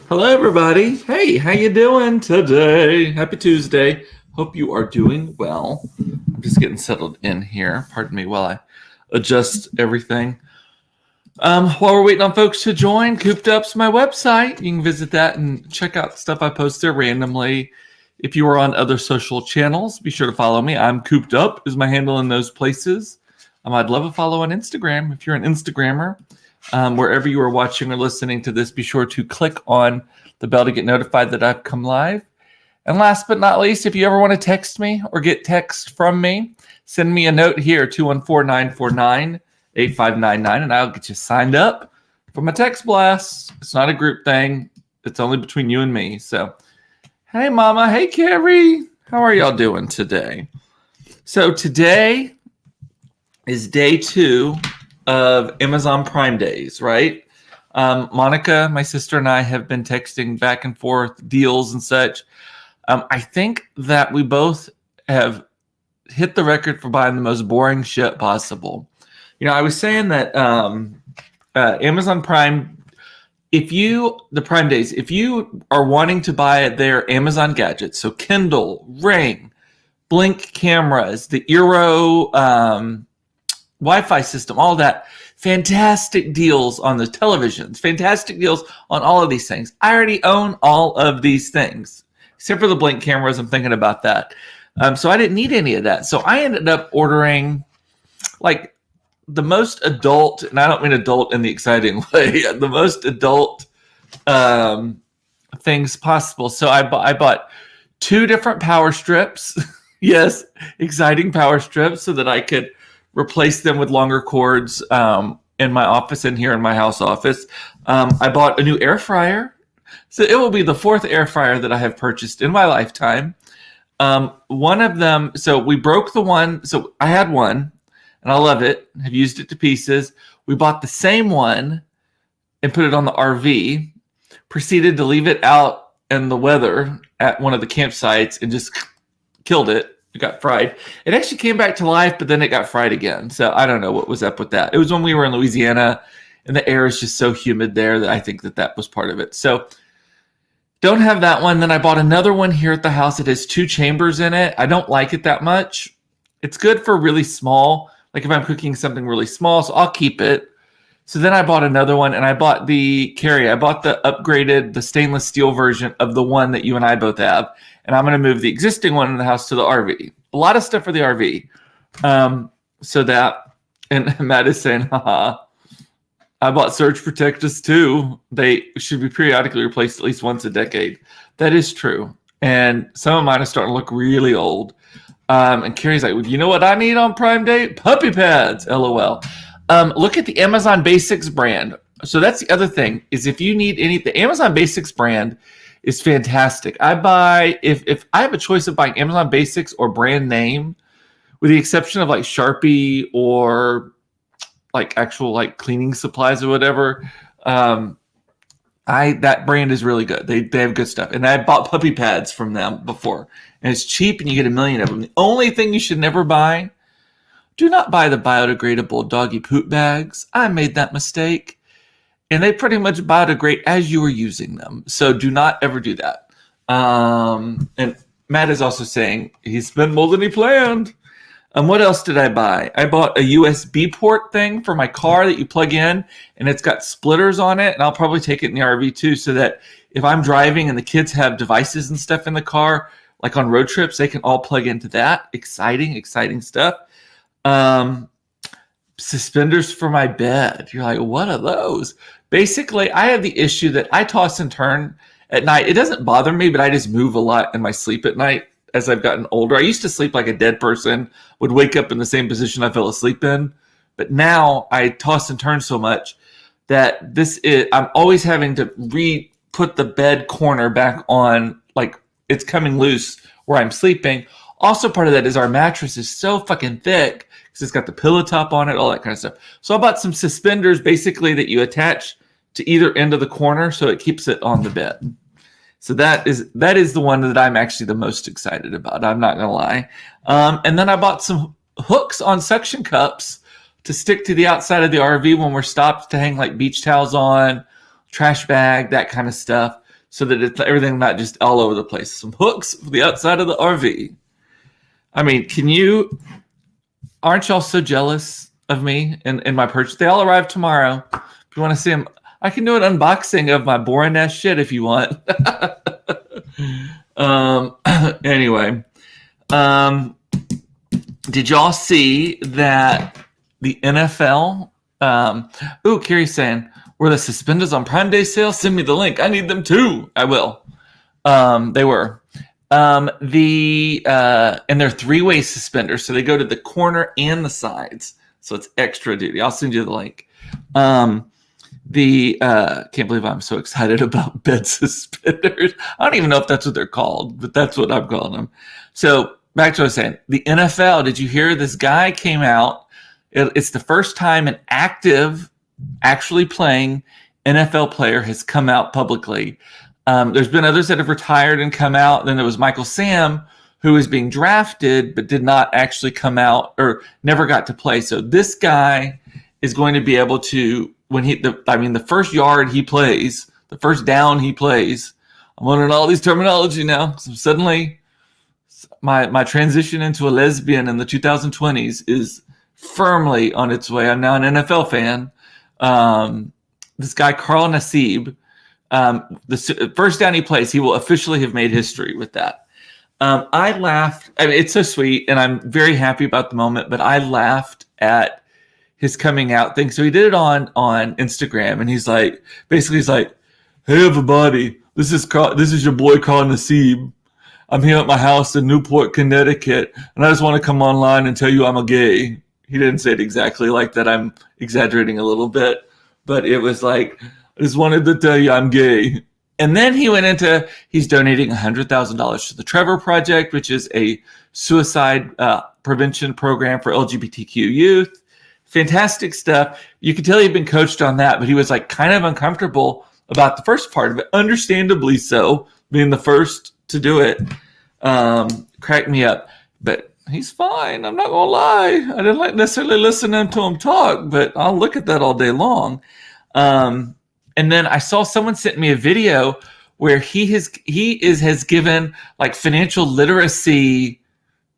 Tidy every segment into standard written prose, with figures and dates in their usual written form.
Hello, everybody. Hey, how you doing today? Happy Tuesday. Hope you are doing well. I'm just getting settled in here. Pardon me while I adjust everything. While we're waiting on folks to join, Cooped Up's my website. You can visit that and check out stuff I post there randomly. If you are on other social channels, be sure to follow me. I'm Cooped Up is my handle in those places. I'd love a follow on Instagram if you're an Instagrammer. Wherever you are watching or listening to this, be sure to click on the bell to get notified that I've come live. And last but not least, if you ever want to text me or get text from me, send me a note here, 214-949-8599, and I'll get you signed up for my text blast. It's not a group thing. It's only between you and me. So, hey, Mama. Hey, Carrie. How are y'all doing today? So today is day 2 of Amazon Prime Days, right? Monica, my sister, and I have been texting back and forth deals and such. I think that we both have hit the record for buying the most boring shit possible. You know, I was saying that Amazon Prime, the Prime Days, if you are wanting to buy their Amazon gadgets, so Kindle, Ring, Blink cameras, the Eero Wi-Fi system, all that, fantastic deals on the televisions, fantastic deals on all of these things. I already own all of these things, except for the Blink cameras. I'm thinking about that. So I didn't need any of that. So I ended up ordering like the most adult, and I don't mean adult in the exciting way, the most adult things possible. So I bought 2 different power strips. Yes, exciting power strips so that I could replace them with longer cords in my office and here in my house office. I bought a new air fryer. So it will be the 4th air fryer that I have purchased in my lifetime. One of them, so we broke the one. So I had one and I love it. Have used it to pieces. We bought the same one and put it on the RV, proceeded to leave it out in the weather at one of the campsites and just killed it. It got fried. It actually came back to life, but then it got fried again. So I don't know what was up with that. It was when we were in Louisiana, and the air is just so humid there that I think that was part of it. So don't have that one. Then I bought another one here at the house. It has 2 chambers in it. I don't like it that much. It's good for really small, like if I'm cooking something really small, so I'll keep it. So then I bought another one, and I bought the upgraded, the stainless steel version of the one that you and I both have. And I'm going to move the existing one in the house to the RV. A lot of stuff for the RV. So that, and Matt is saying, haha, I bought surge protectors too. They should be periodically replaced at least once a decade. That is true. And some of mine are starting to look really old. And Carrie's like, well, you know what I need on Prime Day? Puppy pads, LOL. Look at the Amazon Basics brand. So that's the other thing, is if you need the Amazon Basics brand is fantastic. I buy, if I have a choice of buying Amazon Basics or brand name, with the exception of like Sharpie or like actual like cleaning supplies or whatever, that brand is really good. They have good stuff. And I bought puppy pads from them before. And it's cheap and you get a million of them. The only thing you should never buy, do not buy the biodegradable doggy poop bags. I made that mistake. And they pretty much biodegrade as you are using them. So do not ever do that. And Matt is also saying he spent more than he planned. What else did I buy? I bought a USB port thing for my car that you plug in, and it's got splitters on it. And I'll probably take it in the RV too, so that if I'm driving and the kids have devices and stuff in the car, like on road trips, they can all plug into that. Exciting stuff. Suspenders for my bed. You're like, what are those? Basically, I have the issue that I toss and turn at night. It doesn't bother me, but I just move a lot in my sleep at night as I've gotten older. I used to sleep like a dead person, would wake up in the same position I fell asleep in. But now I toss and turn so much that I'm always having to put the bed corner back on, like it's coming loose where I'm sleeping. Also, part of that is our mattress is so fucking thick because it's got the pillow top on it, all that kind of stuff. So I bought some suspenders basically that you attach to either end of the corner so it keeps it on the bed. So that is the one that I'm actually the most excited about. I'm not gonna lie. And then I bought some hooks on suction cups to stick to the outside of the RV when we're stopped, to hang like beach towels on, trash bag, that kind of stuff. so that it's everything not just all over the place. Some hooks for the outside of the RV. I mean, aren't y'all so jealous of me and my purchase? They all arrive tomorrow. If you want to see them, I can do an unboxing of my boring ass shit if you want. Anyway, did y'all see that the NFL? Carrie's saying, were the suspenders on Prime Day sale? Send me the link. I need them too. I will. They were. And they're three-way suspenders, so they go to the corner and the sides. So it's extra duty. I'll send you the link. Can't believe I'm so excited about bed suspenders. I don't even know if that's what they're called, but that's what I'm calling them. So back to what I was saying. The NFL, did you hear this guy came out? It's the first time an active, actually playing NFL player has come out publicly. There's been others that have retired and come out. Then there was Michael Sam, who was being drafted, but did not actually come out or never got to play. So this guy is going to be able to, the first yard he plays, the first down he plays. I'm learning all these terminology now. So suddenly my transition into a lesbian in the 2020s is firmly on its way. I'm now an NFL fan. This guy, Carl Nassib, the first down he plays, he will officially have made history with that. I laughed. I mean, it's so sweet, and I'm very happy about the moment, but I laughed at his coming out thing. So he did it on Instagram, and he's like, hey, everybody, this is your boy Carl Nassib. I'm here at my house in Newport, Connecticut, and I just want to come online and tell you I'm a gay. He didn't say it exactly like that. I'm exaggerating a little bit, but it was like, I just wanted to tell you I'm gay. And then he went into, he's donating $100,000 to the Trevor Project, which is a suicide prevention program for LGBTQ youth. Fantastic stuff. You could tell he'd been coached on that, but he was like kind of uncomfortable about the first part of it. Understandably so, being the first to do it. Cracked me up. But he's fine. I'm not going to lie. I didn't like necessarily listening to him talk, but I'll look at that all day long. And then I saw someone sent me a video where he has given like financial literacy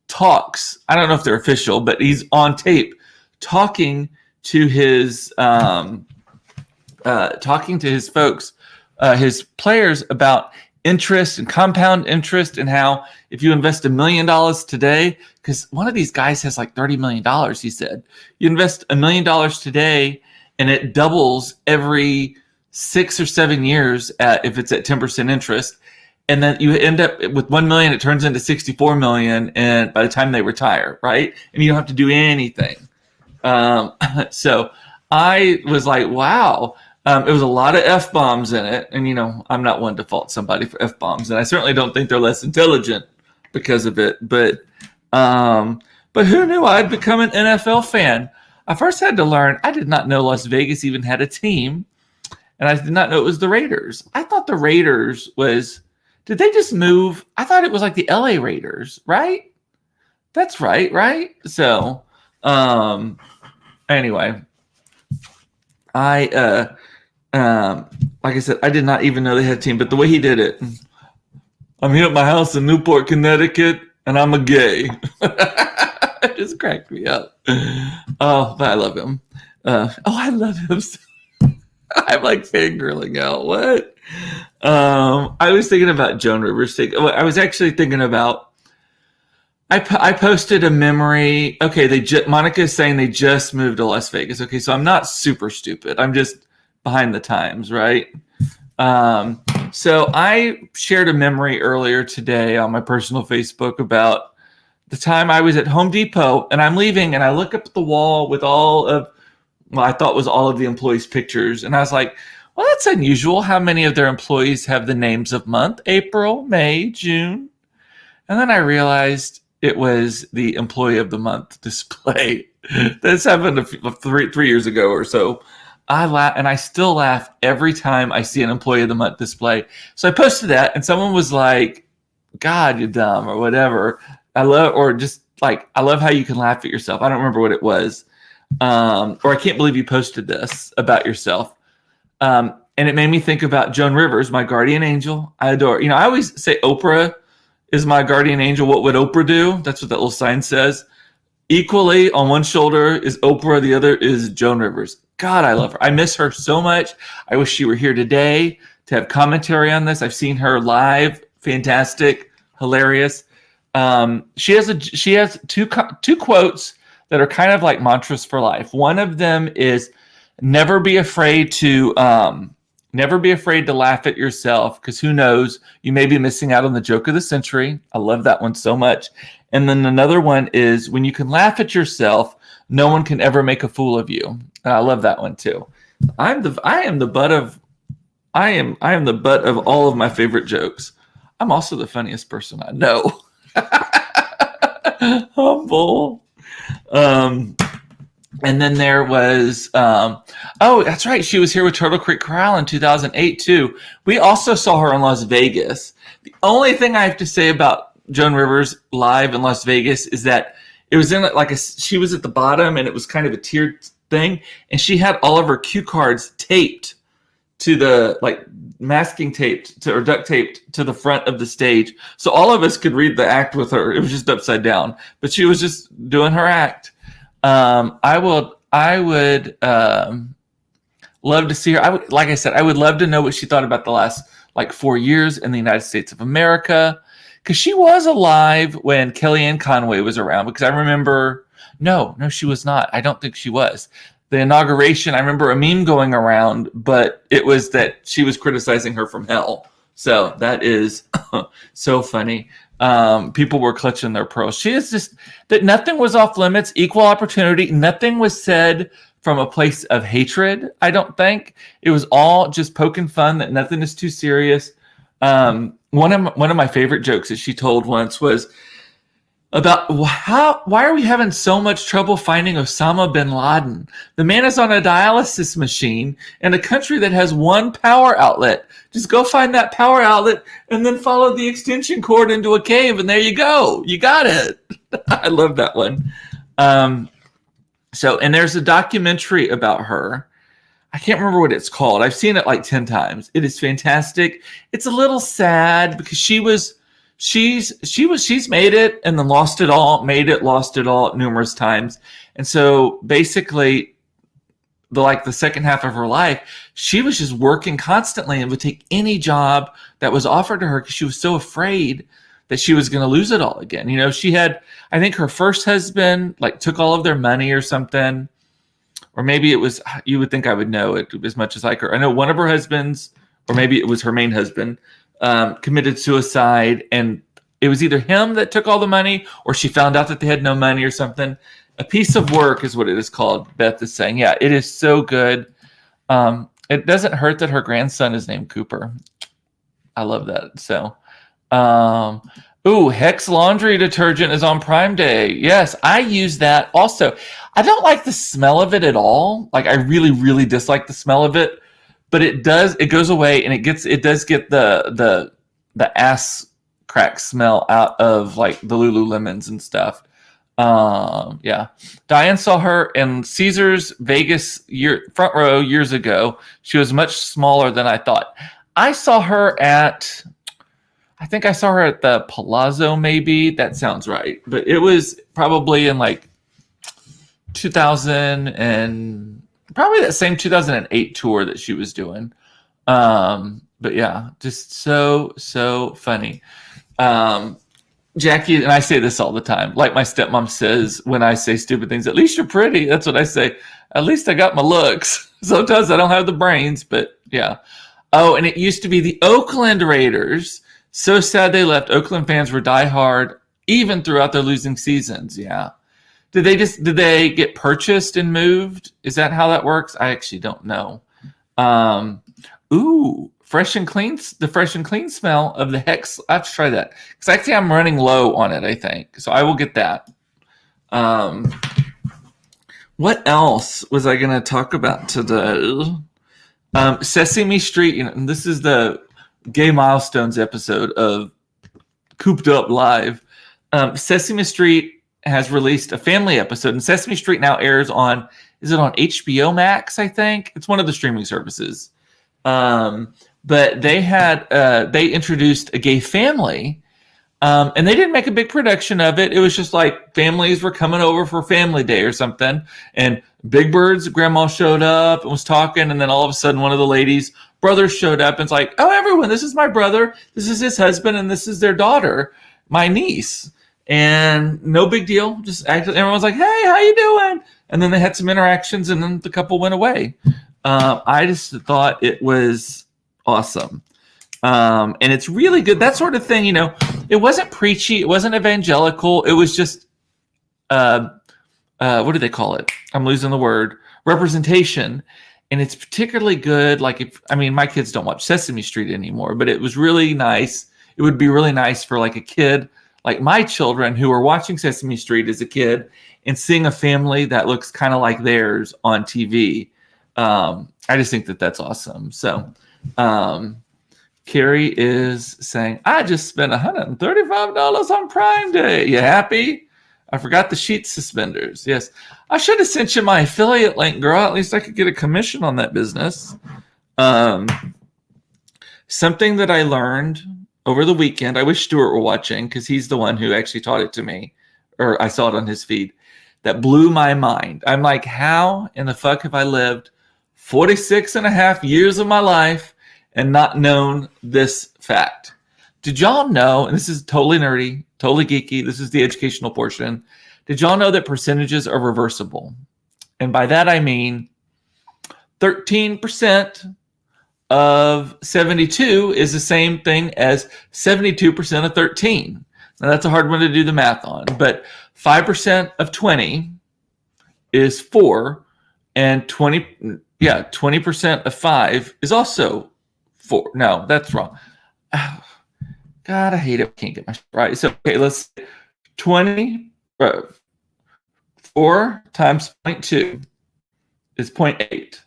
talks. I don't know if they're official, but he's on tape talking to his folks, his players about interest and compound interest, and how if you invest $1 million today, because one of these guys has like $30 million, he said, you invest $1 million today and it doubles every 6 or 7 years if it's at 10% interest. And then you end up with 1 million, it turns into 64 million. And by the time they retire, right? And you don't have to do anything. So I was like, wow. It was a lot of F-bombs in it. And, I'm not one to fault somebody for F-bombs. And I certainly don't think they're less intelligent because of it. But who knew I'd become an NFL fan? I first had to learn, I did not know Las Vegas even had a team. And I did not know it was the Raiders. I thought the Raiders did they just move? I thought it was like the LA Raiders, right? That's right? So, anyway, like I said, I did not even know they had a team, but the way he did it, I'm here at my house in Newport, Connecticut, and I'm a gay. It just cracked me up. Oh, but I love him. I love him. I'm like fangirling out. What? I was thinking about Joan Rivers. I was actually thinking about. I posted a memory. Okay, Monica is saying they just moved to Las Vegas. Okay, so I'm not super stupid. I'm just behind the times, right? So I shared a memory earlier today on my personal Facebook about the time I was at Home Depot and I'm leaving and I look up at the wall with all of. Well, I thought was all of the employees' pictures. And I was like, well, that's unusual how many of their employees have the names of month, April, May, June. And then I realized it was the employee of the month display. This happened three years ago or so. I laugh, and I still laugh every time I see an employee of the month display. So I posted that and someone was like, God, you're dumb or whatever. I love how you can laugh at yourself. I don't remember what it was. Or I can't believe you posted this about yourself. And And it made me think about Joan Rivers, my guardian angel. I adore, I always say Oprah is my guardian angel. What would Oprah do? That's what that little sign says. Equally, on one shoulder is Oprah, the other is Joan Rivers. God, I love her. I miss her so much. I wish she were here today to have commentary on this. I've seen her live. Fantastic, hilarious. She has two quotes that are kind of like mantras for life. One of them is never be afraid to laugh at yourself, because who knows, you may be missing out on the joke of the century. I love that one so much. And then another one is when you can laugh at yourself, no one can ever make a fool of you. And I love that one too. I am the butt of all of my favorite jokes. I'm also the funniest person I know. Humble. And then there was, that's right. She was here with Turtle Creek Corral in 2008 too. We also saw her in Las Vegas. The only thing I have to say about Joan Rivers live in Las Vegas is that it was in she was at the bottom and it was kind of a tiered thing. And she had all of her cue cards taped to the masking taped or duct taped to the front of the stage. So all of us could read the act with her. It was just upside down, but she was just doing her act. I would love to see her. Like I said, I would love to know what she thought about the last 4 years in the United States of America. Because she was alive when Kellyanne Conway was around. Because I remember, no, she was not. I don't think she was. The inauguration, I remember a meme going around, but it was that she was criticizing her from hell. So that is so funny. People were clutching their pearls. She is just that nothing was off limits, equal opportunity. Nothing was said from a place of hatred. I don't think it was all just poking fun, that nothing is too serious. One of my favorite jokes that she told once was about why are we having so much trouble finding Osama bin Laden? The man is on a dialysis machine in a country that has one power outlet. Just go find that power outlet and then follow the extension cord into a cave, and there you go. You got it. I love that one. And there's a documentary about her. I can't remember what it's called. I've seen it 10 times. It is fantastic. It's a little sad because she's made it and then lost it all, lost it all numerous times. And so basically the second half of her life, she was just working constantly and would take any job that was offered to her because she was so afraid that she was going to lose it all again. She had, I think her first husband took all of their money or something. Or maybe it was, you would think I would know it as much as her. I know one of her husbands, or maybe it was her main husband, committed suicide. And it was either him that took all the money or she found out that they had no money or something. A Piece of Work is what it is called. Beth is saying, yeah, it is so good. It doesn't hurt that her grandson is named Cooper. I love that. So, Hex laundry detergent is on Prime Day. Yes, I use that also. I don't like the smell of it at all. I really, really dislike the smell of it, but it goes away and it does get the ass crack smell out of the Lululemons and stuff. Yeah. Diane saw her in Caesars Vegas front row years ago. She was much smaller than I thought. I saw her at the Palazzo, maybe. That sounds right. But it was probably in 2000 and probably that same 2008 tour that she was doing. But yeah, just so funny. Jackie, and I say this all the time, like my stepmom says when I say stupid things, at least you're pretty. That's what I say. At least I got my looks. Sometimes I don't have the brains, but yeah. Oh, and it used to be the Oakland Raiders. So sad they left. Oakland fans were diehard even throughout their losing seasons. Yeah. Did they get purchased and moved? Is that how that works? I actually don't know. Fresh and clean. The fresh and clean smell of the Hex. I have to try that because actually I'm running low on it, I think. So I will get that. What else was I going to talk about today? Sesame Street. And this is the Gay Milestones episode of Cooped Up Live. Sesame Street has released a family episode, and Sesame Street now airs on, is it on HBO Max, I think? It's one of the streaming services. But they introduced a gay family, and they didn't make a big production of it. It was just like families were coming over for family day or something, and Big Bird's grandma showed up and was talking, and then all of a sudden one of the ladies' brothers showed up and it's like, oh, everyone, this is my brother, this is his husband, and this is their daughter, my niece. And no big deal. Just everyone's like, hey, how you doing? And then they had some interactions, and then the couple went away. I just thought it was awesome. And it's really good. That sort of thing, it wasn't preachy. It wasn't evangelical. It was just, what do they call it? I'm losing the word. Representation. And it's particularly good. Like my kids don't watch Sesame Street anymore, but it was really nice. It would be really nice for like a kid, like my children who are watching Sesame Street as a kid and seeing a family that looks kind of like theirs on TV. I just think that that's awesome. So, Carrie is saying, I just spent $135 on Prime Day. You happy? I forgot the sheet suspenders. Yes. I should have sent you my affiliate link, girl. At least I could get a commission on that business. Something that I learned over the weekend, I wish Stuart were watching because he's the one who actually taught it to me, or I saw it on his feed, that blew my mind. I'm like, how in the fuck have I lived 46 and a half years of my life and not known this fact? Did y'all know, and this is totally nerdy, totally geeky, this is the educational portion, did y'all know that percentages are reversible? And by that I mean 13% of 72 is the same thing as 72% of 13. Now that's a hard one to do the math on, but 5% of 20 is 4, and 20% of 5 is also 4. No, that's wrong. Oh, God, I hate it. I can't get my right. So, okay, let's 4 times 0.2 is 0.8.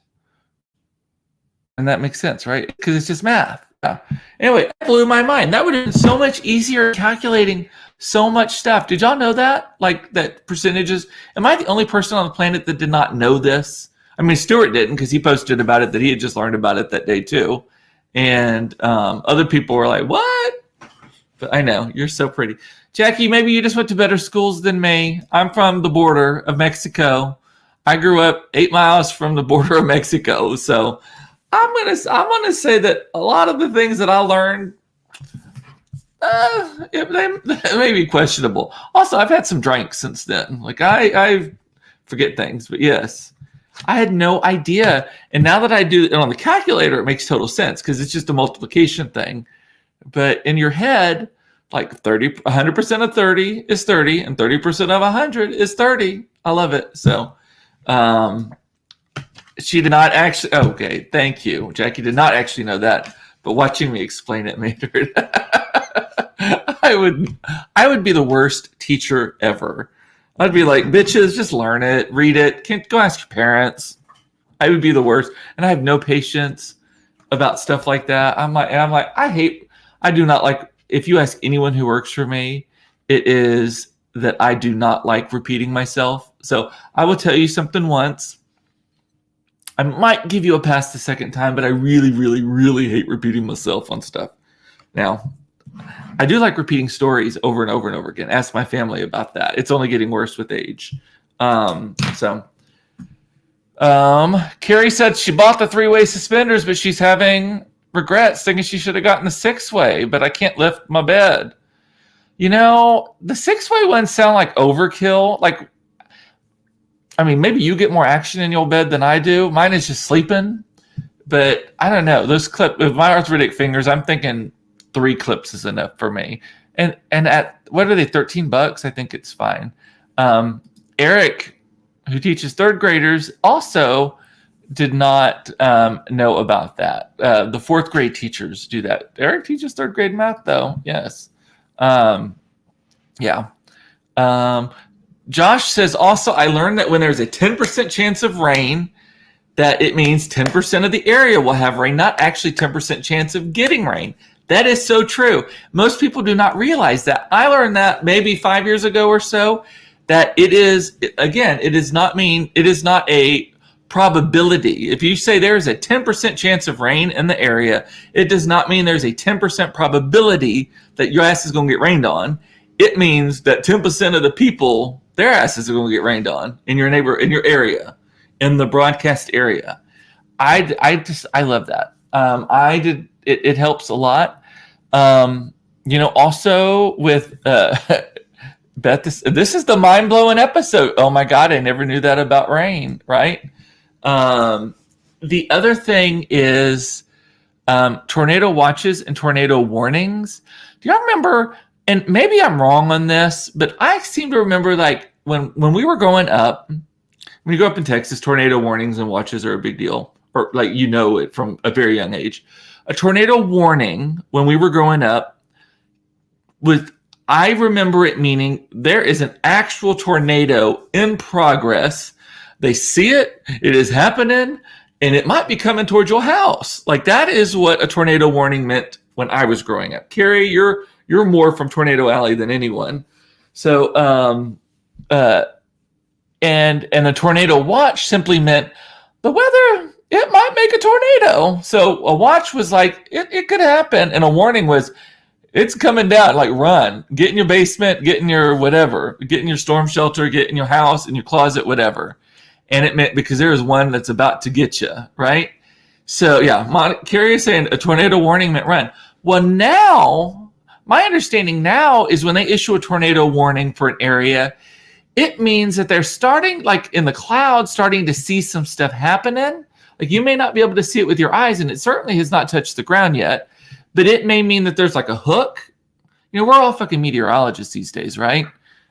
And that makes sense, right? Because it's just math. Yeah. Anyway, that blew my mind. That would have been so much easier calculating so much stuff. Did y'all know that? Like that percentages? Am I the only person on the planet that did not know this? I mean, Stuart didn't because he posted about it that he had just learned about it that day too. And other people were like, what? But I know, you're so pretty. Jackie, maybe you just went to better schools than me. I'm from the border of Mexico. I grew up 8 miles from the border of Mexico. So I'm gonna say that a lot of the things that I learned, they may be questionable. Also, I've had some drinks since then. Like I forget things, but yes, I had no idea. And now that I do it on the calculator, it makes total sense because it's just a multiplication thing. But in your head, like 100% of 30 is 30, and 30% of 100 is 30. I love it. So, she did not actually. Okay, thank you. Jackie did not actually know that, but watching me explain it made her. I would be the worst teacher ever. I'd be like, bitches, just learn it, read it. Can't go ask your parents. I would be the worst, and I have no patience about stuff like that. I'm like, I do not like. If you ask anyone who works for me, it is that I do not like repeating myself. So I will tell you something once. I might give you a pass the second time, but I really, really, really hate repeating myself on stuff. Now, I do like repeating stories over and over and over again. Ask my family about that. It's only getting worse with age. Carrie said she bought the 3-way suspenders, but she's having regrets, thinking she should have gotten the 6-way, but I can't lift my bed. The 6-way ones sound like overkill. Like, I mean, maybe you get more action in your bed than I do. Mine is just sleeping. But I don't know. Those clips, with my arthritic fingers, I'm thinking 3 clips is enough for me. And at, what are they, $13? I think it's fine. Eric, who teaches 3rd graders, also did not know about that. The 4th grade teachers do that. Eric teaches 3rd grade math, though. Yes. Yeah. Josh says, also, I learned that when there's a 10% chance of rain, that it means 10% of the area will have rain, not actually 10% chance of getting rain. That is so true. Most people do not realize that. I learned that maybe 5 years ago or so, that it is, again, it is not a probability. If you say there's a 10% chance of rain in the area, it does not mean there's a 10% probability that your ass is going to get rained on. It means that 10% of the people, their asses are going to get rained on in your area, in the broadcast area. I love that. It helps a lot. Also with Beth, this is the mind-blowing episode. Oh my God, I never knew that about rain, right? The other thing is tornado watches and tornado warnings. Do y'all remember, and maybe I'm wrong on this, but I seem to remember like when we were growing up, when you grow up in Texas, tornado warnings and watches are a big deal, or like it from a very young age. A tornado warning when we were growing up I remember it meaning there is an actual tornado in progress. They see it, it is happening, and it might be coming towards your house. Like that is what a tornado warning meant when I was growing up. Carrie, you're more from Tornado Alley than anyone. So, and a tornado watch simply meant the weather, it might make a tornado. So a watch was like, it could happen. And a warning was, it's coming down, like run, get in your basement, get in your whatever, get in your storm shelter, get in your house, in your closet, whatever. And it meant because there is one that's about to get you, right? So yeah, Carrie is saying a tornado warning meant run. Well, now, my understanding now is when they issue a tornado warning for an area, it means that they're starting, like in the clouds, starting to see some stuff happening. Like you may not be able to see it with your eyes, and it certainly has not touched the ground yet, but it may mean that there's like a hook. We're all fucking meteorologists these days, right?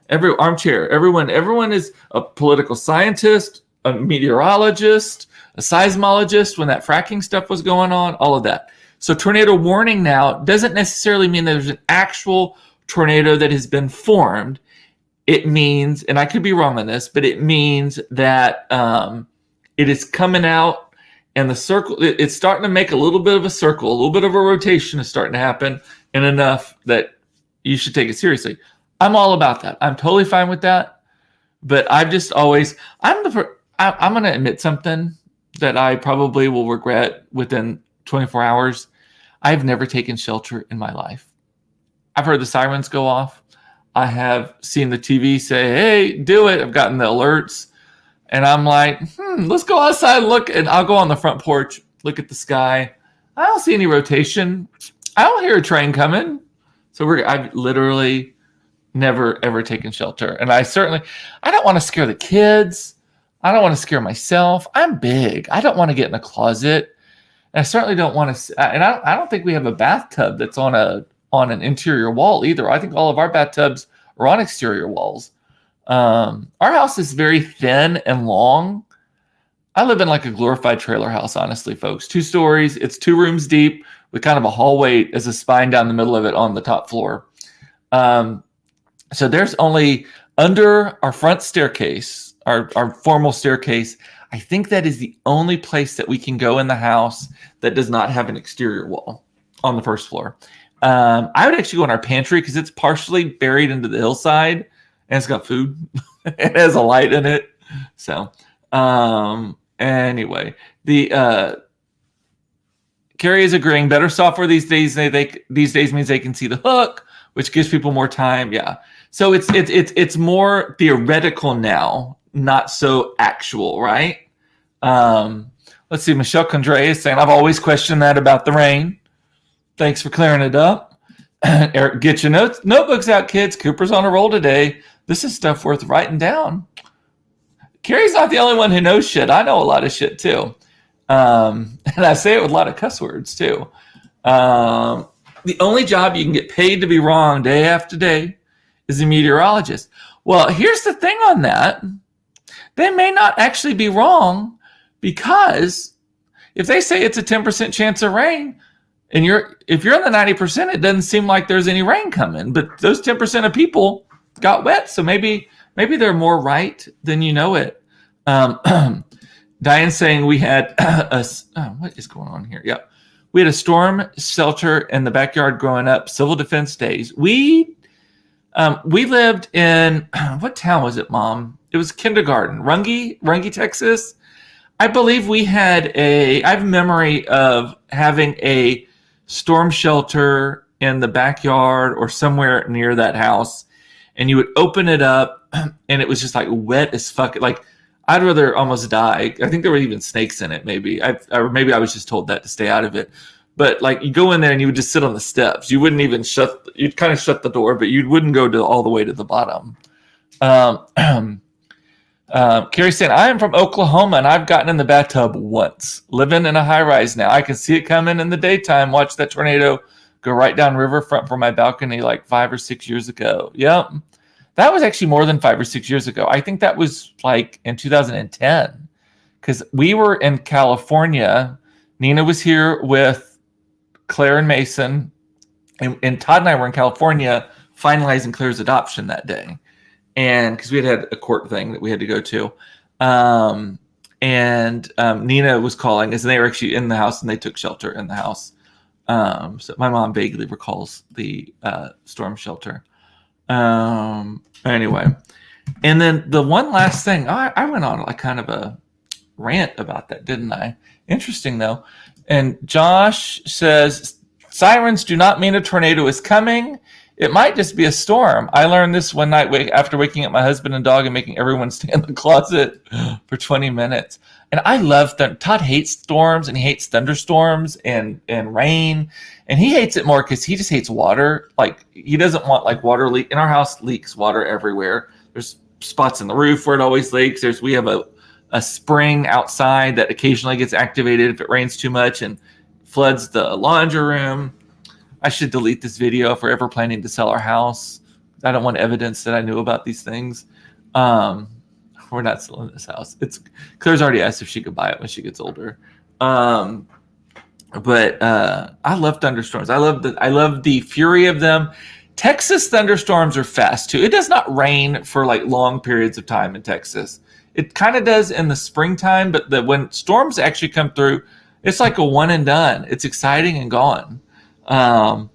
Everyone is a political scientist, a meteorologist, a seismologist when that fracking stuff was going on, all of that. So tornado warning now doesn't necessarily mean there's an actual tornado that has been formed. It means, and I could be wrong on this, but it means that it is coming out and the circle, it's starting to make a little bit of a circle, a little bit of a rotation is starting to happen, and enough that you should take it seriously. I'm all about that. I'm totally fine with that. But I've just always, I'm going to admit something that I probably will regret within 24 hours. I've never taken shelter in my life. I've heard the sirens go off. I have seen the TV say, hey, do it. I've gotten the alerts. And I'm like, let's go outside and look. And I'll go on the front porch, look at the sky. I don't see any rotation. I don't hear a train coming. So I've literally never, ever taken shelter. And I don't want to scare the kids. I don't want to scare myself. I'm big. I don't want to get in a closet. And I certainly don't want to. And I don't think we have a bathtub that's on an interior wall either. I think all of our bathtubs are on exterior walls. Our house is very thin and long. I live in like a glorified trailer house, honestly, folks. 2 stories. It's 2 rooms deep with kind of a hallway as a spine down the middle of it on the top floor. So there's only under our front staircase, our formal staircase. I think that is the only place that we can go in the house that does not have an exterior wall on the first floor. I would actually go in our pantry because it's partially buried into the hillside and it's got food. It has a light in it. So anyway, Carrie is agreeing. Better software these days. These days means they can see the hook, which gives people more time. Yeah. So it's more theoretical now, not so actual, right? Let's see. Michelle Condre is saying, I've always questioned that about the rain. Thanks for clearing it up. Eric, get your notebooks out, kids. Cooper's on a roll today. This is stuff worth writing down. Carrie's not the only one who knows shit. I know a lot of shit too. And I say it with a lot of cuss words too. The only job you can get paid to be wrong day after day is a meteorologist. Well, here's the thing on that. They may not actually be wrong because if they say it's a 10% chance of rain, and if you're in the 90%, it doesn't seem like there's any rain coming. But those 10% of people got wet, so maybe they're more right than you know it. Diane's saying we had what is going on here? Yeah, we had a storm shelter in the backyard growing up. Civil defense days. We lived in what town was it, Mom? It was kindergarten, Runge, Texas. I believe we had I have memory of having a storm shelter in the backyard or somewhere near that house, and you would open it up and it was just like wet as fuck. Like, I'd rather almost die. I think there were even snakes in it, maybe. Or maybe I was just told that to stay out of it. But like, you go in there and you would just sit on the steps. You wouldn't even you'd kind of shut the door, but you wouldn't go all the way to the bottom. Carrie saying, I am from Oklahoma and I've gotten in the bathtub once. Living in a high rise now. I can see it coming in the daytime. Watch that tornado go right down riverfront from my balcony like 5 or 6 years ago. Yep. That was actually more than 5 or 6 years ago. I think that was like in 2010 because we were in California. Nina was here with Claire and Mason, and Todd and I were in California finalizing Claire's adoption that day. And because we had a court thing that we had to go to. Nina was calling us, and they were actually in the house, and they took shelter in the house. So my mom vaguely recalls the storm shelter. Anyway, and then the one last thing, I went on like kind of a rant about that, didn't I? Interesting though. And Josh says, sirens do not mean a tornado is coming. It might just be a storm. I learned this one night after waking up my husband and dog and making everyone stay in the closet for 20 minutes. And I love Todd hates storms, and he hates thunderstorms and rain. And he hates it more because he just hates water. Like, he doesn't want like water leak. In our house, leaks water everywhere. There's spots in the roof where it always leaks. We have a spring outside that occasionally gets activated if it rains too much and floods the laundry room. I should delete this video if we're ever planning to sell our house. I don't want evidence that I knew about these things. We're not selling this house. Claire's already asked if she could buy it when she gets older. But I love thunderstorms. I love the fury of them. Texas thunderstorms are fast too. It does not rain for like long periods of time in Texas. It kind of does in the springtime, but when storms actually come through, it's like a one and done. It's exciting and gone. And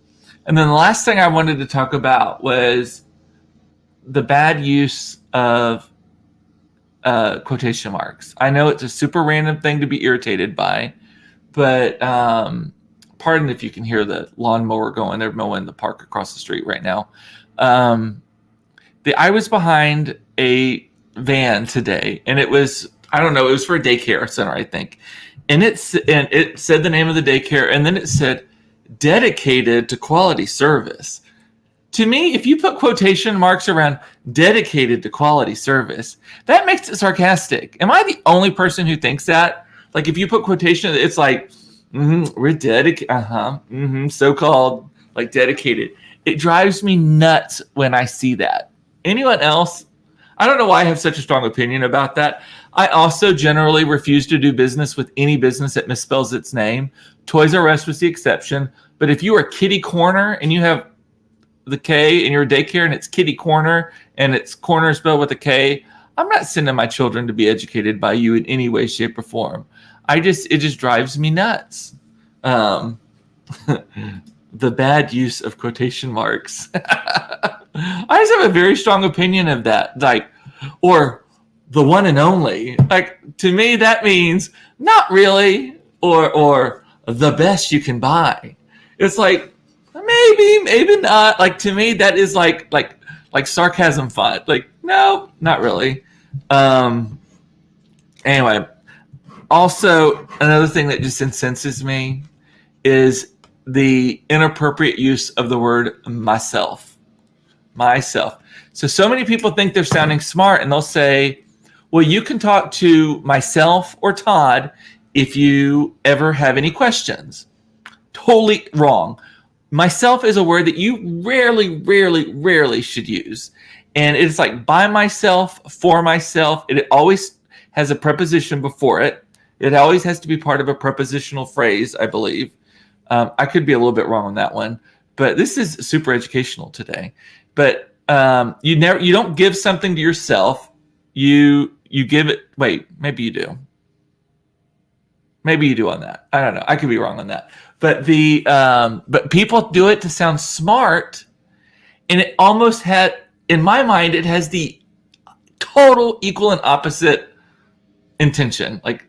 then the last thing I wanted to talk about was the bad use of quotation marks. I know it's a super random thing to be irritated by, but pardon if you can hear the lawnmower going. They're mowing the park across the street right now. I was behind a van today, and it was, I don't know, it was for a daycare center, I think. And it said the name of the daycare, and then it said dedicated to quality service. To me, if you put quotation marks around dedicated to quality service, that makes it sarcastic. Am I the only person who thinks that? Like, if you put quotation, it's like, we're dedicated, so-called, like, dedicated. It drives me nuts when I see that. Anyone else? I don't know why I have such a strong opinion about that. I also generally refuse to do business with any business that misspells its name. Toys R Us was the exception. But if you are Kitty Corner and you have the K in your daycare and it's Kitty Corner and it's corner spelled with a K, I'm not sending my children to be educated by you in any way, shape, or form. It just drives me nuts. The bad use of quotation marks. I just have a very strong opinion of that. Like, or the one and only. Like, to me, that means not really, or the best you can buy. It's like, maybe not. Like, to me, that is like sarcasm font. Like, no, not really. Anyway, also another thing that just incenses me is the inappropriate use of the word myself. So many people think they're sounding smart, and they'll say, well, you can talk to myself or Todd if you ever have any questions. Totally wrong. Myself is a word that you rarely should use. And it's like by myself, for myself. It always has a preposition before it. It always has to be part of a prepositional phrase, I believe. I could be a little bit wrong on that one, but this is super educational today. But you don't give something to yourself. You give it. Wait, maybe you do. Maybe you do on that. I don't know. I could be wrong on that. But but people do it to sound smart, and it almost in my mind, it has the total equal and opposite intention. Like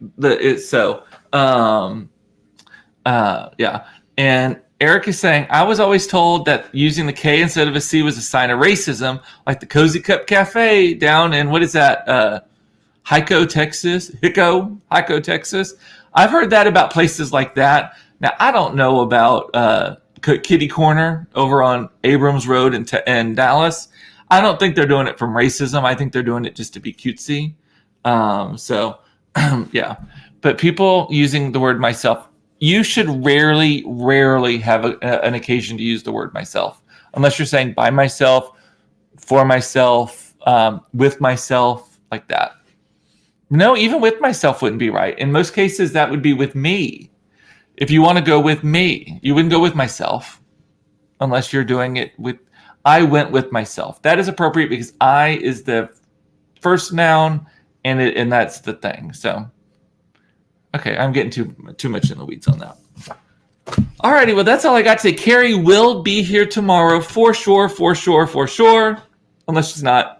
yeah. And Eric is saying, I was always told that using the K instead of a C was a sign of racism, like the Cozy Cup Cafe down in, what is that? Hico, Texas. Texas. I've heard that about places like that. Now, I don't know about Kitty Corner over on Abrams Road in Dallas. I don't think they're doing it from racism. I think they're doing it just to be cutesy. Yeah. But people using the word myself, you should rarely have an occasion to use the word myself, unless you're saying by myself, for myself, with myself, like that. No, even with myself wouldn't be right. In most cases, that would be with me. If you want to go with me, you wouldn't go with myself unless you're doing it with, I went with myself. That is appropriate because I is the first noun and that's the thing. So, okay, I'm getting too much in the weeds on that. Alrighty, well, that's all I got to say. Carrie will be here tomorrow for sure. Unless she's not.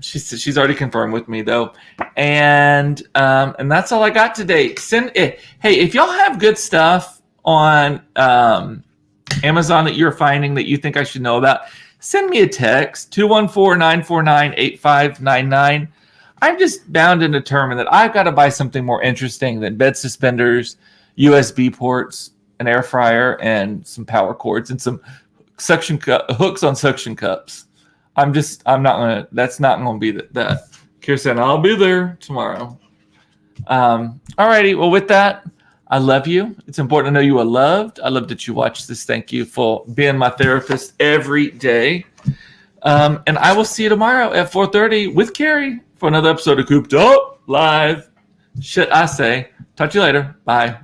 She's already confirmed with me though, and that's all I got today. Hey, if y'all have good stuff on Amazon that you're finding that you think I should know about, send me a text 214-949-8599. I'm just bound and determined that I've got to buy something more interesting than bed suspenders, USB ports, an air fryer, and some power cords and some hooks on suction cups. That's not gonna be that. Kirsten, I'll be there tomorrow. Alrighty, well, with that, I love you. It's important to know you are loved. I love that you watch this. Thank you for being my therapist every day. And I will see you tomorrow at 4:30 with Carrie for another episode of Cooped Up Live. Shit, I say. Talk to you later. Bye.